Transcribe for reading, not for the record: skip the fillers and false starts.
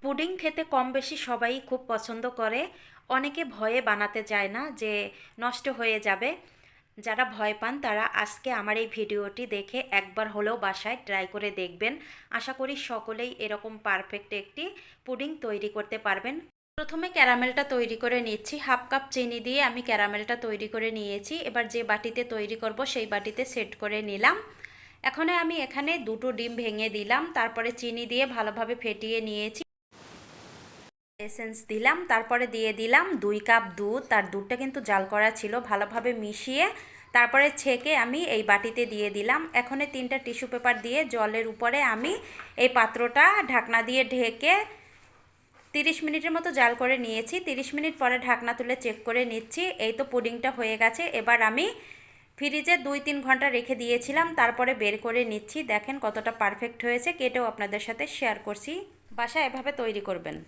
Pudding খেতে কম বেশি সবাই খুব পছন্দ করে। অনেকে ভয়ে বানাতে চায় না যে নষ্ট হয়ে যাবে। যারা ভয় পান তারা আজকে আমার এই ভিডিওটি দেখে একবার হলেও বাসায় ট্রাই করে দেখবেন। আশা করি সকলেই এরকম পারফেক্ট একটি পুডিং তৈরি করতে পারবেন। প্রথমে ক্যারামেলটা তৈরি করে নিচ্ছি। হাফ কাপ চিনি দিয়ে আমি ক্যারামেলটা তৈরি করে নিয়েছি। এবার যে বাটিতে তৈরি করব সেই বাটিতে সেট করে নিলাম। এখন আমি এখানে দুটো ডিম ভেঙে দিলাম, তারপরে চিনি দিয়ে ভালোভাবে ফেটিয়ে নিয়েছি। এসেন্স দিলাম, তারপরে দিয়ে দিলাম 2 কাপ দুধ। তার দুধটা কিন্তু জাল করা ছিল। ভালোভাবে মিশিয়ে তারপরে ছেঁকে আমি এই বাটিতে দিয়ে দিলাম। এখন 3টা টিস্যু পেপার দিয়ে জলের উপরে আমি এই পাত্রটা ঢাকনা দিয়ে ঢেকে 30 মিনিটের মতো জাল করে নিয়েছি। 30 মিনিট পরে ঢাকনা তুলে চেক করে নিচ্ছি। এই তো পুডিংটা হয়ে গেছে। এবার আমি ফ্রিজে 2-3 ঘন্টা রেখে দিয়েছিলাম, তারপরে বের করে নিচ্ছি। দেখেন কতটা পারফেক্ট হয়েছে। কেটেও আপনাদের সাথে শেয়ার করছি। বাসায় এভাবে তৈরি করবেন।